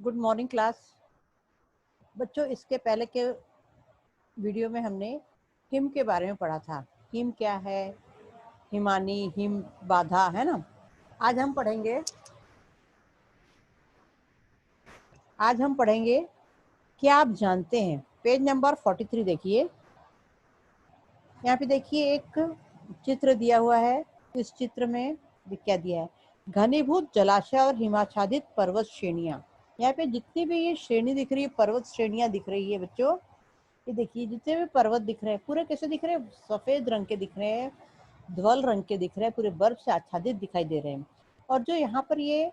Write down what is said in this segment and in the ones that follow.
Good morning class. बच्चों, इसके पहले के वीडियो में हमने हिम के बारे में पढ़ा था। हिम क्या है, हिमानी, हिम बाधा, है ना। आज हम पढ़ेंगे क्या आप जानते हैं। पेज नंबर 43 देखिए। यहाँ पे देखिए एक चित्र दिया हुआ है। इस चित्र में क्या दिया है? घनीभूत जलाशय और हिमाच्छादित पर्वत श्रेणियां। यहाँ पे जितनी भी ये श्रेणी दिख रही है, पर्वत श्रेणियां दिख रही है बच्चों, ये देखिए जितने भी पर्वत दिख रहे हैं पूरे कैसे दिख रहे हैं? सफेद रंग के दिख रहे हैं, धवल रंग के दिख रहे हैं, पूरे बर्फ से आच्छादित दिखाई दे रहे हैं। और जो यहाँ पर ये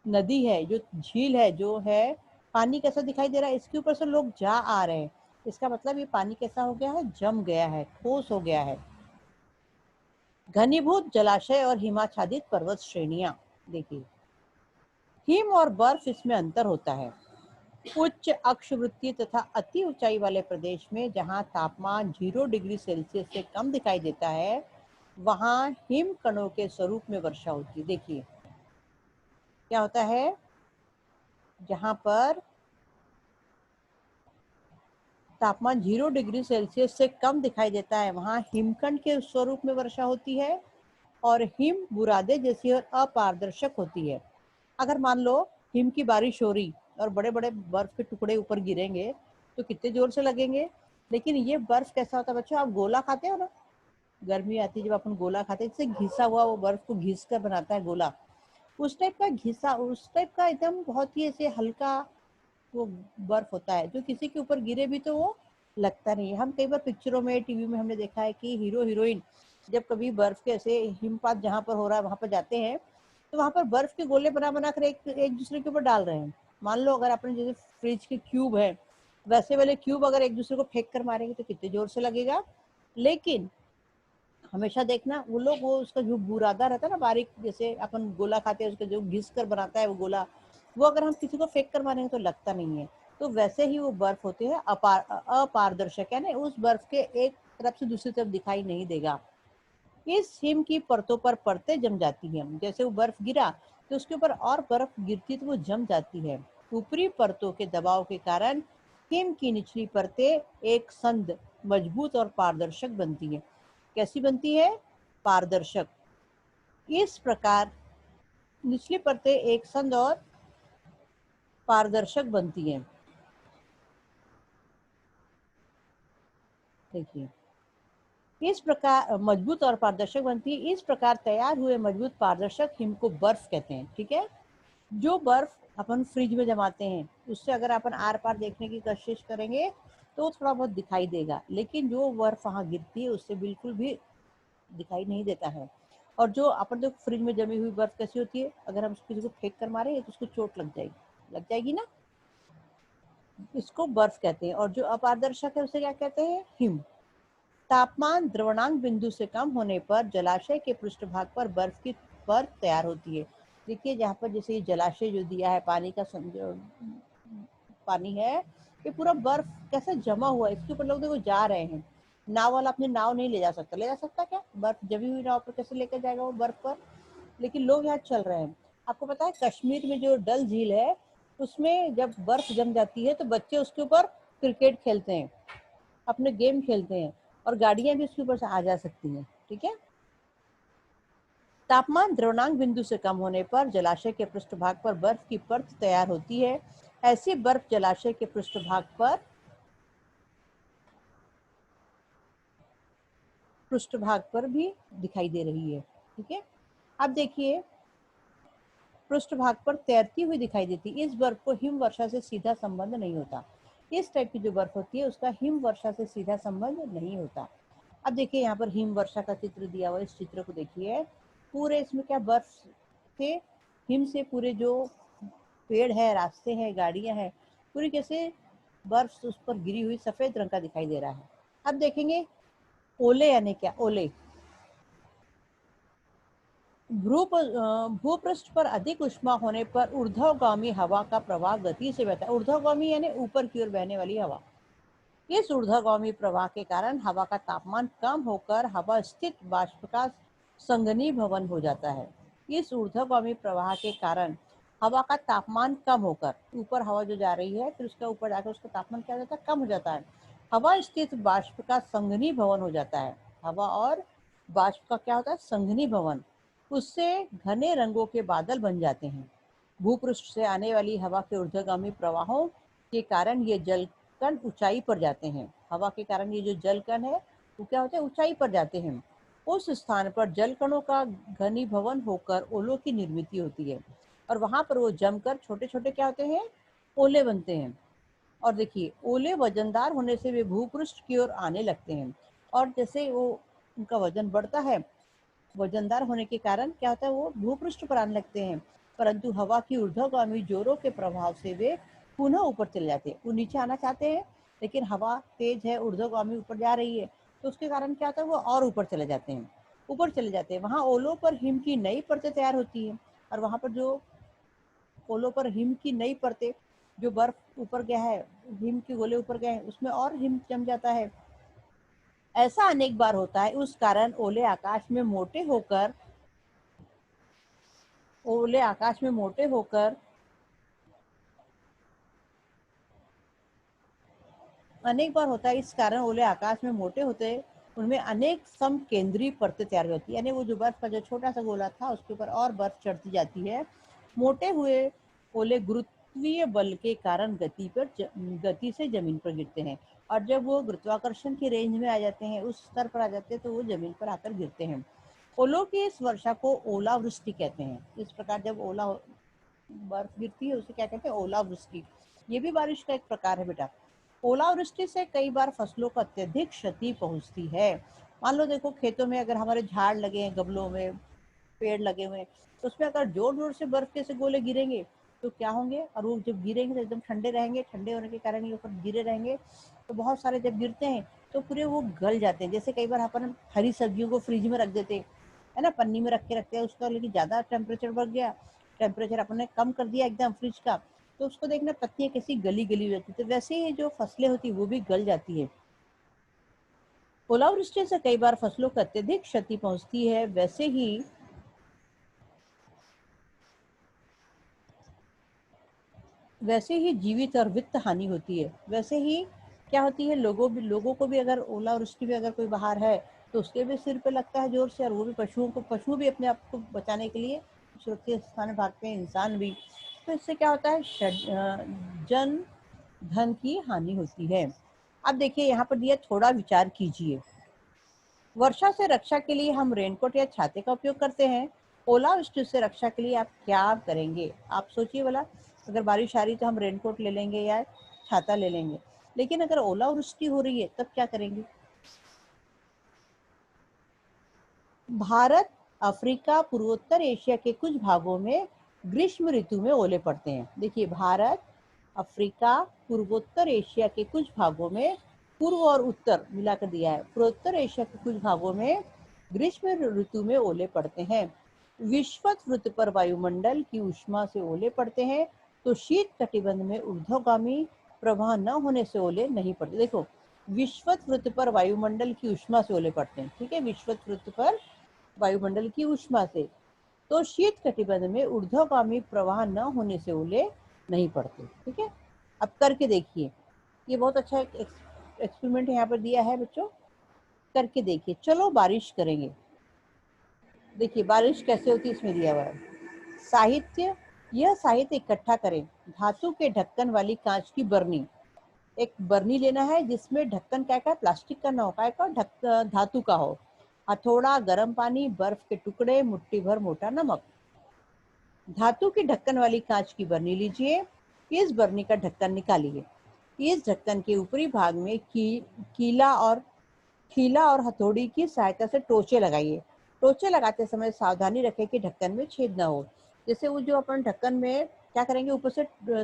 नदी है, जो झील है, जो है, पानी कैसा दिखाई दे रहा है? इसके ऊपर से लोग जा आ रहे हैं। इसका मतलब ये पानी कैसा हो गया है? जम गया है, ठोस हो गया है। घनीभूत जलाशय और हिमाच्छादित पर्वत श्रेणियां। देखिए, हिम और बर्फ, इसमें अंतर होता है। उच्च अक्षवृत्तीय तथा अति ऊंचाई वाले प्रदेश में जहां तापमान 0 डिग्री सेल्सियस से कम दिखाई देता है, वहां हिम कणों के स्वरूप में वर्षा होती है। देखिए क्या होता है, जहां पर तापमान 0 डिग्री सेल्सियस से कम दिखाई देता है, वहां हिमकण के स्वरूप में वर्षा होती है और हिम बुरादे जैसी और अपारदर्शक होती है। अगर मान लो हिम की बारिश हो रही और बड़े बड़े बर्फ के टुकड़े ऊपर गिरेंगे तो कितने जोर से लगेंगे। लेकिन ये बर्फ कैसा होता है बच्चों? आप गोला खाते हो ना, गर्मी आती है जब अपन गोला खाते हैं, इससे घिसा हुआ, वो बर्फ को घिस कर बनाता है गोला, उस टाइप का घिसा, उस टाइप का एकदम बहुत ही ऐसे हल्का वो बर्फ होता है, जो किसी के ऊपर गिरे भी तो वो लगता नहीं है। हम कई बार पिक्चरों में, टीवी में हमने देखा है कि हीरो हीरोइन जब कभी बर्फ के ऐसे हिमपात जहाँ पर हो रहा है वहां पर जाते हैं, तो वहां पर बर्फ के गोले बना बना कर एक दूसरे के ऊपर डाल रहे हैं। मान लो अगर अपने जैसे फ्रिज के क्यूब है, वैसे वाले क्यूब अगर एक दूसरे को फेंक कर मारेंगे तो कितने जोर से लगेगा। लेकिन हमेशा देखना, वो लोग वो उसका जो बुरादा रहता है ना, बारीक, जैसे अपन गोला खाते हैं उसका जो घिस कर बनाता है वो गोला, वो अगर हम किसी को फेंक कर मारेंगे तो लगता नहीं है। तो वैसे ही वो बर्फ होती है अपारदर्शक, यानी उस बर्फ के एक तरफ से दूसरी तरफ दिखाई नहीं देगा। इस हिम की परतों पर परतें जम जाती हैं। जैसे वो बर्फ गिरा तो उसके ऊपर और बर्फ गिरती तो वो जम जाती है। ऊपरी परतों के दबाव के कारण हिम की निचली परतें एक संद, मजबूत और पारदर्शक बनती हैं। कैसी बनती है? पारदर्शक। इस प्रकार निचली परतें एक संद और पारदर्शक बनती हैं। देखिए, इस प्रकार मजबूत और पारदर्शक बनती है। इस प्रकार तैयार हुए मजबूत पारदर्शक हिम को बर्फ कहते हैं। ठीक है। जो बर्फ अपन फ्रिज में जमाते हैं, उससे अगर अपन आर पार देखने की कोशिश करेंगे तो थोड़ा बहुत दिखाई देगा, लेकिन जो बर्फ वहां गिरती है उससे बिल्कुल भी दिखाई नहीं देता है। और जो अपन जो फ्रिज में जमी हुई बर्फ कैसी होती है, अगर हम किसी को फेंक कर मारेंगे तो उसको चोट लग जाएगी ना। इसको बर्फ कहते हैं। और जो अपारदर्शक है उसे क्या कहते हैं? हिम। तापमान द्रवणांक बिंदु से कम होने पर जलाशय के पृष्ठभाग पर बर्फ की परत तैयार होती है। देखिए, जहाँ पर जैसे ये जलाशय जो दिया है, पानी का पानी है, ये पूरा बर्फ कैसे जमा हुआ है, इसके ऊपर लोग देखो जा रहे हैं। नाव वाला अपनी नाव नहीं ले जा सकता, ले जा सकता क्या? बर्फ जमी हुई नाव पर कैसे लेकर जाएगा वो बर्फ पर? लेकिन लोग यहाँ चल रहे हैं। आपको पता है कश्मीर में जो डल झील है, उसमें जब बर्फ जम जाती है तो बच्चे उसके ऊपर क्रिकेट खेलते हैं, अपने गेम खेलते हैं, और गाड़ियां भी उसके ऊपर से आ जा सकती हैं। ठीक है। तापमान द्रवणांक बिंदु से कम होने पर जलाशय के पृष्ठभाग पर बर्फ की परत तैयार होती है। ऐसी बर्फ जलाशय के पृष्ठभाग पर भी दिखाई दे रही है। ठीक है। अब देखिए, पृष्ठभाग पर तैरती हुई दिखाई देती है। इस बर्फ को हिम वर्षा से सीधा संबंध नहीं होता। इस टाइप की जो बर्फ होती है उसका हिम वर्षा से सीधा संबंध नहीं होता। अब देखिए, यहाँ पर हिम वर्षा का चित्र दिया हुआ है। इस चित्र को देखिए, पूरे इसमें क्या बर्फ के हिम से पूरे जो पेड़ है, रास्ते हैं, गाड़ियां हैं, पूरी कैसे बर्फ उस पर गिरी हुई सफेद रंग का दिखाई दे रहा है। अब देखेंगे ओले यानी क्या? ओले भूपृष्ठ पर अधिक उष्मा होने पर ऊर्ध्वगामी हवा का प्रवाह गति से बहता है। ऊर्ध्वगामी यानी ऊपर की ओर बहने वाली हवा। इस ऊर्ध्वगामी प्रवाह के कारण हवा का तापमान कम होकर हवा स्थित वाष्प का संघनीभवन हो जाता है। इस ऊर्ध्वगामी प्रवाह के कारण हवा का तापमान कम होकर, ऊपर हवा जो जा रही है फिर उसका ऊपर जाकर उसका तापमान क्या हो जाता है, कम हो जाता है। हवा स्थित वाष्प का संघनी भवन हो जाता है। हवा और वाष्प का क्या होता है, संघनी भवन। उससे घने रंगों के बादल बन जाते हैं। भूपृष्ठ से आने वाली हवा के ऊर्ध्वगामी प्रवाहों के कारण ये जलकण ऊंचाई पर जाते हैं। हवा के कारण ये जो जलकण है वो क्या होते हैं, ऊंचाई पर जाते हैं। उस स्थान पर जलकणों का घनीभवन होकर ओलों की निर्मित होती है और वहां पर वो जमकर छोटे छोटे क्या होते हैं, ओले बनते हैं। और देखिए ओले वजनदार होने से वे भूपृष्ठ की ओर आने लगते हैं और जैसे वो उनका वजन बढ़ता है, वजनदार होने के कारण क्या होता है, वो भूपृष्ठ पर आने लगते हैं। परंतु हवा की ऊर्ध्वगामी जोरों के प्रभाव से वे पुनः ऊपर चले जाते हैं। वो नीचे आना चाहते हैं लेकिन हवा तेज है, ऊर्ध्वगामी ऊपर जा रही है, तो उसके कारण क्या होता है, वो और ऊपर चले जाते हैं, ऊपर चले जाते हैं। वहां ओलों पर हिम की नई परतें तैयार होती है और वहां पर जो ओलों पर हिम की नई परतें, जो बर्फ ऊपर गया है, हिम के गोले ऊपर गए हैं, उसमें और हिम जम जाता है। ऐसा अनेक बार होता है। उस कारण ओले आकाश में मोटे होकर अनेक बार होता है। इस कारण ओले आकाश में मोटे होते, उनमें अनेक सम केंद्रीय परतें तैयार होती है, यानी वो जो बर्फ का जो छोटा सा गोला था उसके ऊपर और बर्फ चढ़ती जाती है। मोटे हुए ओले गुरुत्वीय बल के कारण गति से जमीन पर गिरते हैं और जब वो गुरुत्वाकर्षण की रेंज में आ जाते हैं, उस स्तर पर आ जाते हैं, तो वो जमीन पर आकर गिरते हैं। ओलों की इस वर्षा को ओलावृष्टि कहते हैं। इस प्रकार जब बर्फ गिरती है उसे क्या कहते हैं, ओलावृष्टि। ये भी बारिश का एक प्रकार है बेटा। ओलावृष्टि से कई बार फसलों को अत्यधिक क्षति पहुंचती है। मान लो देखो खेतों में अगर हमारे झाड़ लगे हैं, गमलों में पेड़ लगे हुए हैं, तो उसमें अगर जोर जोर से बर्फ के से गोले गिरेंगे तो क्या होंगे, और वो जब गिरेंगे तो एकदम ठंडे रहेंगे, ठंडे होने के कारण ये ऊपर गिरे रहेंगे, तो बहुत सारे जब गिरते हैं तो पूरे वो गल जाते हैं। जैसे कई बार अपन हरी सब्जियों को फ्रिज में रख देते हैं, है ना, पन्नी में रख के रखते हैं उसका, लेकिन ज्यादा टेम्परेचर बढ़ गया, टेम्परेचर अपने कम कर दिया एकदम फ्रिज का, तो उसको देखना पत्तियां कैसी गली गली हो जाती है। तो वैसे ही जो फसलें होती है वो भी गल जाती है। ओलावृष्टि से कई बार फसलों को अत्यधिक क्षति पहुंचती है। वैसे ही जीवित और वित्त हानि होती है। वैसे ही क्या होती है, लोगों को भी अगर ओलावृष्टि में अगर कोई बाहर है तो उसके भी सिर पे लगता है जोर से, और वो भी पशु भी अपने आप को बचाने के लिए सुरक्षित स्थान में भागते हैं, इंसान भी। तो इससे क्या होता है, जन धन की हानि होती है। अब देखिए यहाँ पर दिया, थोड़ा विचार कीजिए। वर्षा से रक्षा के लिए हम रेनकोट या छाते का उपयोग करते हैं। ओलावृष्टि से रक्षा के लिए आप क्या करेंगे, आप सोचिए भला। अगर बारिश आ रही तो हम रेनकोट ले लेंगे या छाता ले लेंगे, लेकिन अगर ओलावृष्टि हो रही है तब क्या करेंगे। भारत, अफ्रीका, पूर्वोत्तर एशिया के कुछ भागों में ग्रीष्म ऋतु में ओले पड़ते हैं। देखिए भारत, अफ्रीका, पूर्वोत्तर एशिया के कुछ भागों में, पूर्व और उत्तर मिलाकर दिया है, पूर्वोत्तर एशिया के कुछ भागों में ग्रीष्म ऋतु में ओले पड़ते हैं। विषुवत वृत्त पर वायुमंडल की ऊष्मा से ओले पड़ते हैं, तो शीत कटिबंध में ऊर्ध्वगामी प्रवाह न होने से ओले नहीं पड़ते। देखो विषुवत वृत्त पर वायुमंडल की ऊष्मा से ओले पड़ते हैं, ठीक है, विषुवत वृत्त पर वायुमंडल की ऊष्मा से, तो शीत कटिबंध में ऊर्ध्वगामी प्रवाह न होने से ओले नहीं पड़ते। ठीक है, अब करके देखिए, ये बहुत अच्छा एक एक्सपेरिमेंट यहाँ पर दिया है बच्चों, करके देखिए। चलो बारिश करेंगे। देखिए बारिश कैसे होती है इसमें दिया हुआ है। साहित्य, यह साहित्य इकट्ठा करें। धातु के ढक्कन वाली कांच की बरनी, एक बरनी लेना है जिसमें ढक्कन क्या का, प्लास्टिक का ना हो, काय का, धातु का हो। हथौड़ा, गर्म पानी, बर्फ के टुकड़े, मुट्ठी भर मोटा नमक। धातु के ढक्कन वाली कांच की बरनी लीजिए। इस बरनी का ढक्कन निकालिए। इस ढक्कन के ऊपरी भाग में खीला और हथौड़ी की सहायता से टोचे लगाइए। टोचे लगाते समय सावधानी रखें कि ढक्कन में छेद ना हो। जैसे वो जो अपन ढक्कन में क्या करेंगे, ऊपर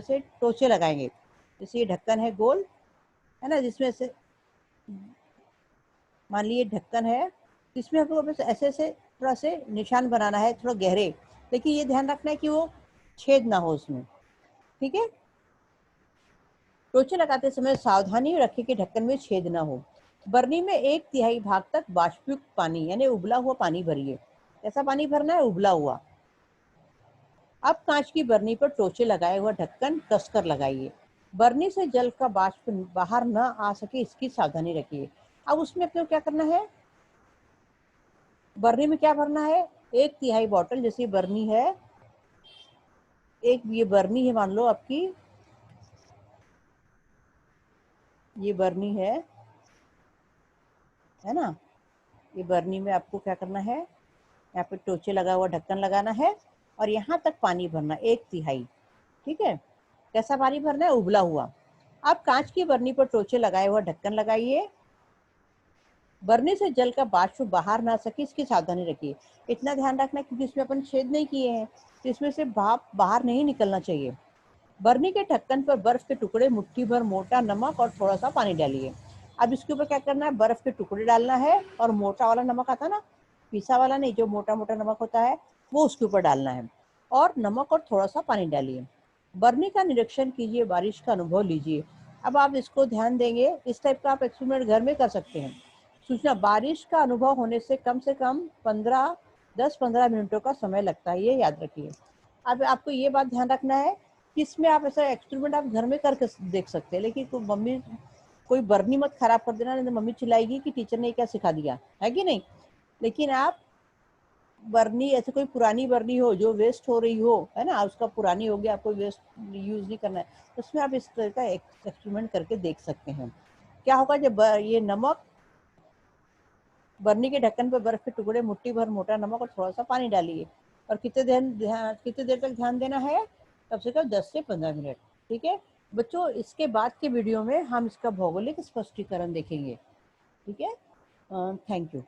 से टोचे लगाएंगे। जैसे ये ढक्कन है गोल, है ना, जिसमें से मान लीजिए ढक्कन है, इसमें हमको ऐसे ऐसे थोड़ा से निशान बनाना है, थोड़ा गहरे, लेकिन ये ध्यान रखना है कि वो छेद ना हो उसमें। ठीक है, टोचे लगाते समय सावधानी रखें कि ढक्कन में छेद ना हो। बरनी में 1/3 भाग तक वाष्पयुक्त पानी यानी उबला हुआ पानी भरिए। कैसा पानी भरना है, उबला हुआ। अब कांच की बरनी पर टोचे लगाए हुआ ढक्कन कसकर लगाइए। बरनी से जल का वाष्प बाहर न आ सके इसकी सावधानी रखिए। अब उसमें अपने को क्या करना है, बरनी में क्या भरना है, 1/3 बॉटल, जैसे बरनी है, एक ये बरनी है, मान लो आपकी ये बरनी है ना। ये बरनी में आपको क्या करना है, यहाँ पे टोचे लगा हुआ ढक्कन लगाना है और यहाँ तक पानी भरना 1/3। ठीक है, कैसा पानी भरना है, उबला हुआ। अब कांच की बरनी पर टोचे लगाए हुआ ढक्कन लगाइए। बरनी से जल का वाष्प बाहर ना सके इसकी सावधानी रखिए। इतना ध्यान रखना क्योंकि इसमें अपन छेद नहीं किए हैं, तो इसमें से भाप बाहर नहीं निकलना चाहिए। बरनी के ढक्कन पर बर्फ के टुकड़े, मुट्ठी भर मोटा नमक और थोड़ा सा पानी डालिए। अब इसके ऊपर क्या करना है, बर्फ के टुकड़े डालना है और मोटा वाला नमक आता है ना, पीसा वाला नहीं, जो मोटा मोटा नमक होता है वो उसके ऊपर डालना है और नमक और थोड़ा सा पानी डालिए। बरनी का निरीक्षण कीजिए, बारिश का अनुभव लीजिए। अब आप इसको ध्यान देंगे, इस टाइप का आप एक्सपेरिमेंट घर में कर सकते हैं। सूचना, बारिश का अनुभव होने से कम 10-15 मिनटों का समय लगता है, ये याद रखिए। अब आपको ये बात ध्यान रखना है कि इसमें आप ऐसा एक्सपेरिमेंट आप घर में करके देख सकते हैं, लेकिन कोई बरनी मत खराब कर देना, नहीं तो मम्मी चिल्लाएगी कि टीचर ने क्या सिखा दिया, है कि नहीं। लेकिन आप बरनी, ऐसे कोई पुरानी बरनी हो जो वेस्ट हो रही हो, है ना, उसका पुरानी हो गया, आपको वेस्ट यूज नहीं करना है, तो उसमें आप इस तरह का एक्सपेरिमेंट करके देख सकते हैं। क्या होगा, जब ये नमक, बरनी के ढक्कन पर बर्फ के टुकड़े, मुट्ठी भर मोटा नमक और थोड़ा सा पानी डालिए। और कितने देर तक ध्यान देना है, कम से कम 10 से 15 मिनट। ठीक है बच्चों, इसके बाद के वीडियो में हम इसका भौगोलिक स्पष्टीकरण देखेंगे। ठीक है, थैंक यू।